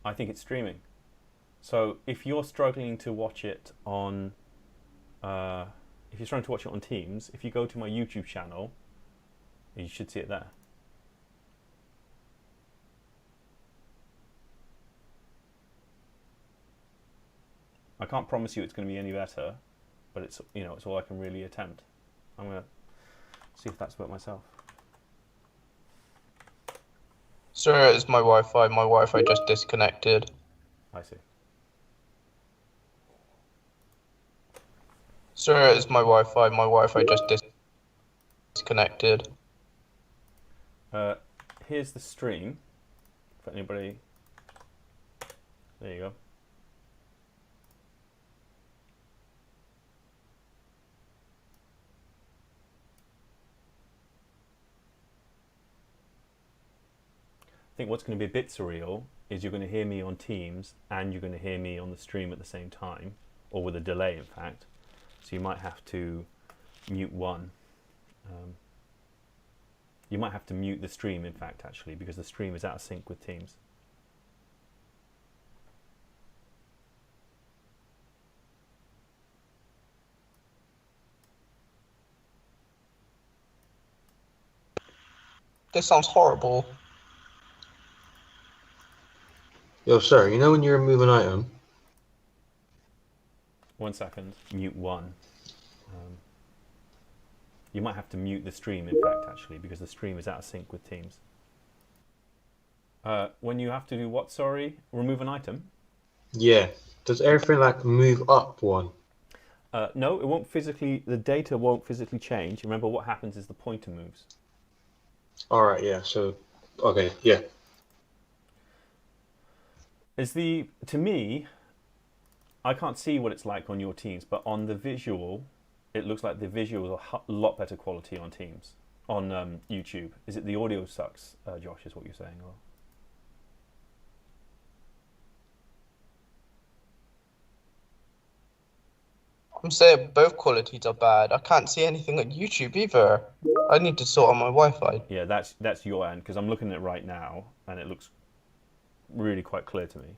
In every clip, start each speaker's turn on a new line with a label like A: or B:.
A: I think it's streaming. So if you're struggling to watch it on, if you're struggling to watch it on Teams, if you go to my YouTube channel, you should see it there. I can't promise you it's going to be any better, but it's it's all I can really attempt. I'm going to see if that's worked myself.
B: Sir, it's my Wi-Fi. My Wi-Fi just disconnected.
A: I see.
B: Sir, it's my Wi-Fi. My Wi-Fi just disconnected.
A: Here's the stream for anybody. There you go. I think what's going to be a bit surreal is you're going to hear me on Teams and you're going to hear me on the stream at the same time, or with a delay, in fact. So you might have to mute one. You might have to mute the stream, in fact, actually, because the stream is out of sync with Teams.
B: This sounds horrible.
C: Yo, sir, you know when you remove an item?
A: 1 second. Mute one. You might have to mute the stream, in fact, actually, because the stream is out of sync with Teams. When you have to do what, sorry? Remove an item?
C: Yeah. Does everything like move up one?
A: No, it won't physically, the data won't physically change. Remember, what happens is the pointer moves.
C: Alright, yeah, so, okay, yeah.
A: To me, I can't see what it's like on your Teams, but on the visual, it looks like the visuals are a lot better quality on Teams, on YouTube. Is it the audio sucks, Josh, is what you're saying? Or?
B: I'm saying both qualities are bad. I can't see anything on YouTube either. I need to sort out my Wi-Fi.
A: Yeah, that's your end, because I'm looking at it right now, and it looks really quite clear to me.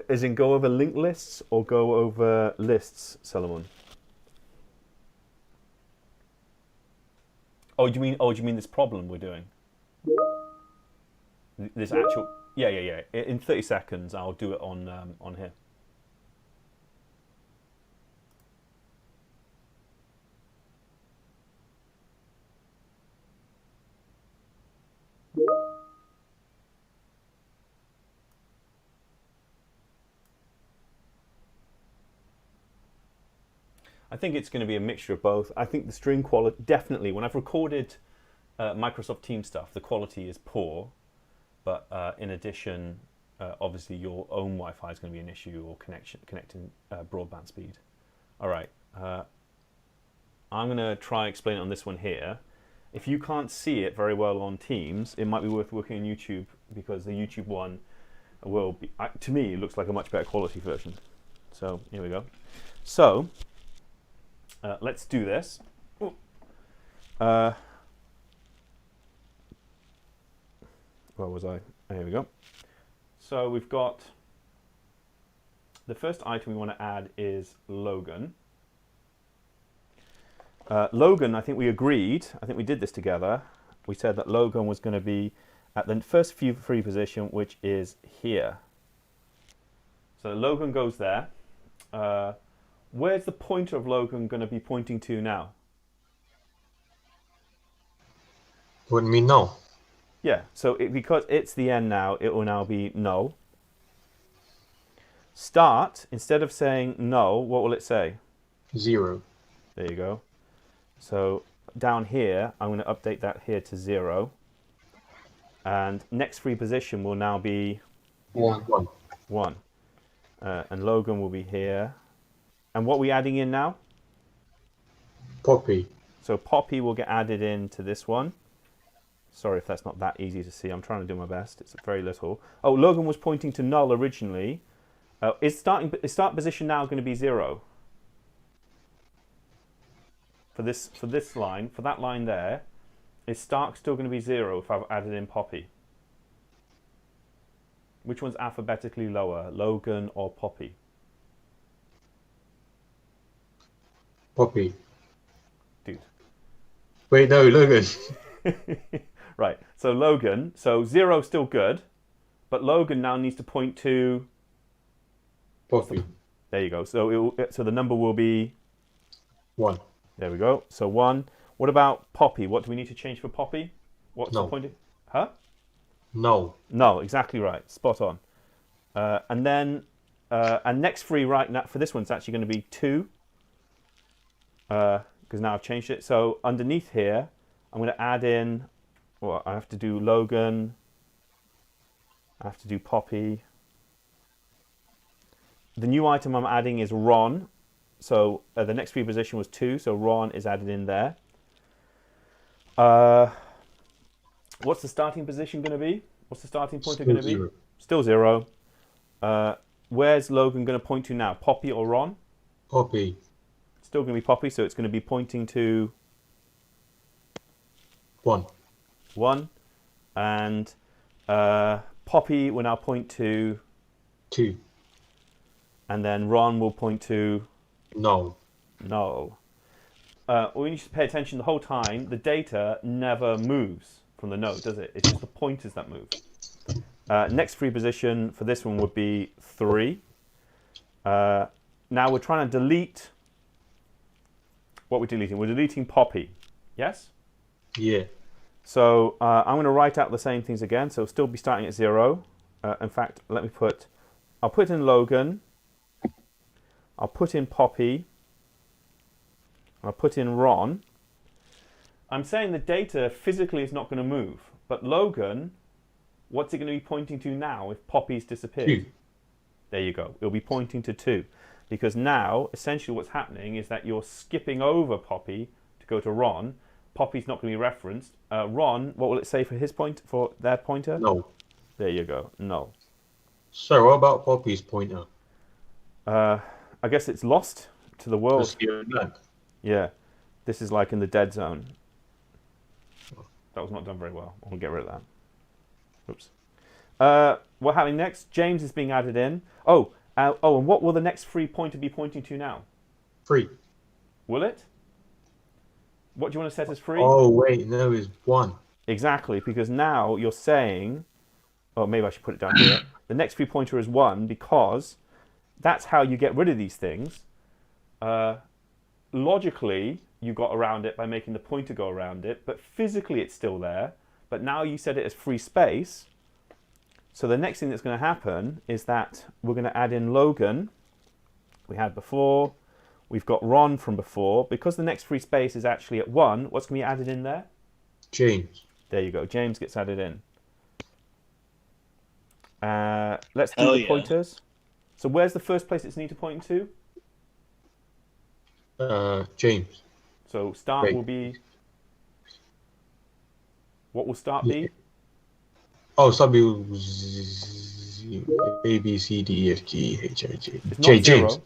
A: As in go over linked lists or go over lists, Solomon? Oh, do you mean this problem we're doing? This actual, yeah. In 30 seconds, I'll do it on here. I think it's going to be a mixture of both. I think the stream quality, definitely, when I've recorded Microsoft Teams stuff, the quality is poor. But in addition, obviously your own Wi-Fi is going to be an issue, or connecting broadband speed. All right, I'm going to try explain it on this one here. If you can't see it very well on Teams, it might be worth working on YouTube, because the YouTube one will be, to me, it looks like a much better quality version. So here we go. So let's do this. Where was I? Here we go. So we've got the first item we want to add is Logan. Logan, I think we agreed, I think we did this together. We said that Logan was going to be at the first free position, which is here. So Logan goes there. Where's the pointer of Logan going to be pointing to now?
C: Wouldn't mean no.
A: Yeah, so because it's the end now, it will now be no. Start, instead of saying no, what will it say?
C: 0.
A: There you go. So down here, I'm going to update that here to 0. And next free position will now be
C: 1.
A: 1. And Logan will be here. And what are we adding in now?
C: Poppy.
A: So Poppy will get added into this one. Sorry if that's not that easy to see. I'm trying to do my best. It's very little. Oh, Logan was pointing to null originally. Is start position now going to be 0? for this line, for that line there, is Stark still going to be 0 if I've added in Poppy? Which one's alphabetically lower, Logan or Poppy?
C: Poppy.
A: Dude.
C: Wait, no, Logan.
A: Right, so Logan, so 0 still good, but Logan now needs to point to...
C: Poppy.
A: There you go. So so the number will be...
C: 1.
A: There we go. So 1. What about Poppy? What do we need to change for Poppy? What's the
C: No.
A: point? Huh?
C: No.
A: No, exactly right. Spot on. And then, and next free right now for this one's actually going to be 2. Because now I've changed it. So underneath here, I'm going to add in, well, I have to do Logan. I have to do Poppy. The new item I'm adding is Ron. So the next free position was 2, so Ron is added in there. What's the starting position going to be? What's the starting pointer going to be?
C: 0.
A: Still 0. Where's Logan going to point to now? Poppy or Ron?
C: Poppy.
A: Still going to be Poppy, so it's going to be pointing to
C: 1.
A: 1. And Poppy will now point to...
C: 2.
A: And then Ron will point to...
C: No.
A: No. We need to pay attention the whole time. The data never moves from the node, does it? It's just the pointers that move. Next free position for this one would be 3. Now we're trying to delete... What we're deleting? We're deleting Poppy. Yes?
C: Yeah.
A: So I'm going to write out the same things again. So still be starting at 0. In fact, I'll put in Logan. I'll put in Poppy. I'll put in Ron. I'm saying the data physically is not going to move. But Logan, what's it going to be pointing to now if Poppy's disappeared?
C: 2.
A: There you go. It'll be pointing to 2. Because now, essentially what's happening is that you're skipping over Poppy to go to Ron. Poppy's not going to be referenced. Ron, what will it say for their pointer?
C: No.
A: There you go. No.
C: So, what about Poppy's pointer?
A: I guess it's lost to the world.
C: Just here and blank.
A: Yeah. This is like in the dead zone. That was not done very well. I'll get rid of that. Oops. What happening next? James is being added in. And what will the next free pointer be pointing to now?
C: 3.
A: Will it? What do you want to set as free?
C: Oh, wait, no, it's 1.
A: Exactly, because now you're saying... Oh, maybe I should put it down here. The next free pointer is 1 because that's how you get rid of these things. Logically, you got around it by making the pointer go around it, but physically it's still there. But now you set it as free space. So the next thing that's going to happen is that we're going to add in Logan. We had before. We've got Ron from before. Because the next free space is actually at 1, what's going to be added in there?
C: James.
A: There you go. James gets added in. Let's do the pointers. So where's the first place it's need to point to?
C: James.
A: So start
C: Wait.
A: will be... What will start be?
C: Oh, sub A, B, C, D, E, F, G, H, I, J.
A: It's not
C: J,
A: 0.
C: James.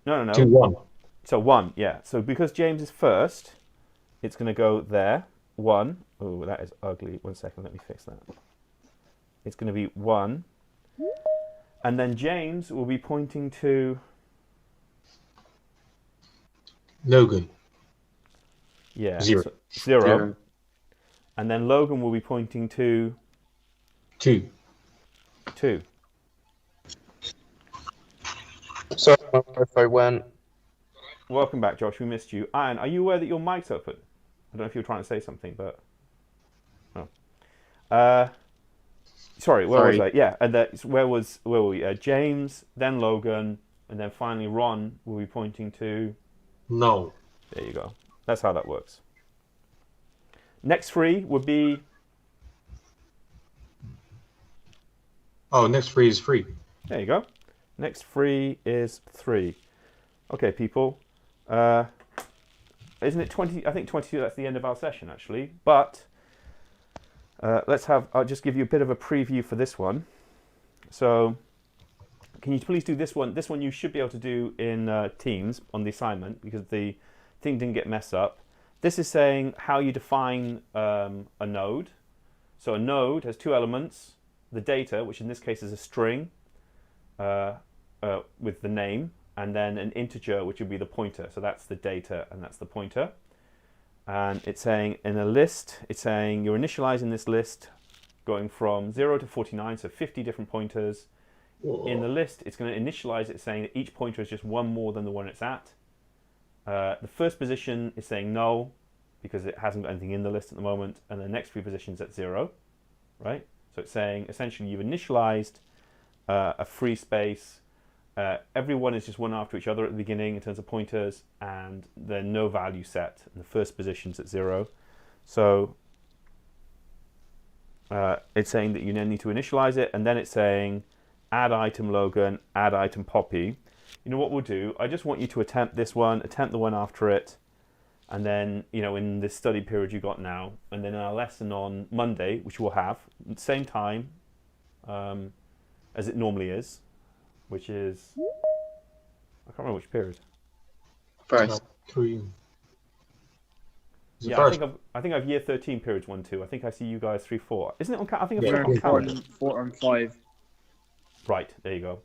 A: No.
C: 2, 1.
A: So 1, yeah. So because James is first, it's going to go there. 1. Oh, that is ugly. 1 second, let me fix that. It's going to be 1. And then James will be pointing to...
C: Logan.
A: Yeah.
C: 0.
A: So 0. And then Logan will be pointing to...
C: 2.
A: 2.
B: Sorry if I went.
A: Welcome back, Josh. We missed you. Ian, are you aware that your mic's open? I don't know if you were trying to say something, but... Oh. Sorry, where was I? Yeah, and where were we? James, then Logan, and then finally Ron will be pointing to...
C: No.
A: There you go. That's how that works. Next free would be...
C: Oh, next free is 3.
A: There you go. Next free is 3. Okay, people. Isn't it 20? I think 22, that's the end of our session, actually. But I'll just give you a bit of a preview for this one. So can you please do this one? This one you should be able to do in Teams on the assignment because the thing didn't get messed up. This is saying how you define a node. So a node has two elements, the data, which in this case is a string with the name, and then an integer, which would be the pointer. So that's the data, and that's the pointer. And it's saying in a list, it's saying you're initializing this list going from 0 to 49, so 50 different pointers.
C: Whoa.
A: In the list, it's going to initialize it saying that each pointer is just one more than the one it's at. The first position is saying null because it hasn't got anything in the list at the moment, and the next three positions at 0, right? So it's saying essentially you've initialized a free space. Everyone is just one after each other at the beginning in terms of pointers, and there's no value set, and the first position's at 0. So it's saying that you then need to initialize it, and then it's saying add item Logan, add item Poppy. You know what we'll do? I just want you to attempt this one, attempt the one after it, and then, you know, in this study period you got now, and then in our lesson on Monday, which we'll have at the same time as it normally is, which is, I can't remember which period.
B: First.
C: 3.
A: Yeah, I think I've year 13 periods 1, 2. I think I see you guys 3, 4. Isn't it on? I think it's
C: Yeah,
A: on calendar.
D: 4 and 5.
A: Right, there you go.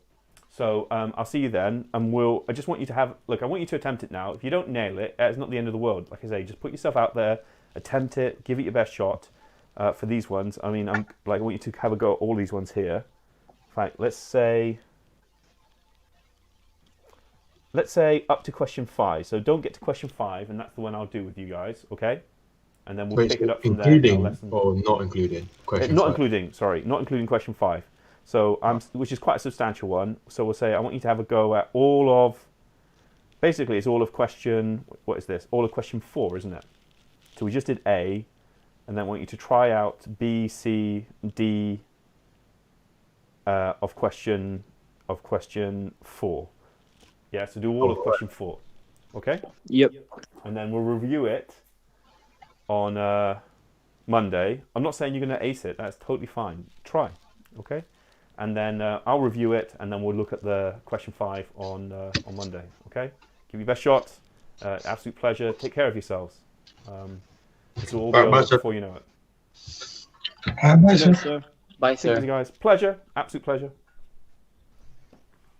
A: So I'll see you then, and I just want you to have, look, I want you to attempt it now. If you don't nail it, it's not the end of the world. Like I say, just put yourself out there, attempt it, give it your best shot for these ones. I mean, I want you to have a go at all these ones here. In fact, let's say up to question 5. So don't get to question 5, and that's the one I'll do with you guys, okay? And then we'll pick it up from there.
C: Including or not including? Question
A: not
C: 5.
A: including, sorry, not including question 5. So, which is quite a substantial one. So we'll say I want you to have a go at all of, basically it's all of question, what is this? All of question 4, isn't it? So we just did A, and then I want you to try out B, C, D of question 4. Yeah, so do all of question 4. Okay?
D: Yep.
A: And then we'll review it on Monday. I'm not saying you're going to ace it. That's totally fine. Try. Okay? And then I'll review it, and then we'll look at the question 5 on Monday. Okay? Give your best shot. Absolute pleasure. Take care of yourselves. This will all be over before you know it.
D: Bye, sir.
B: Bye,
A: Take it
B: sir.
A: easy, guys. Pleasure. Absolute pleasure.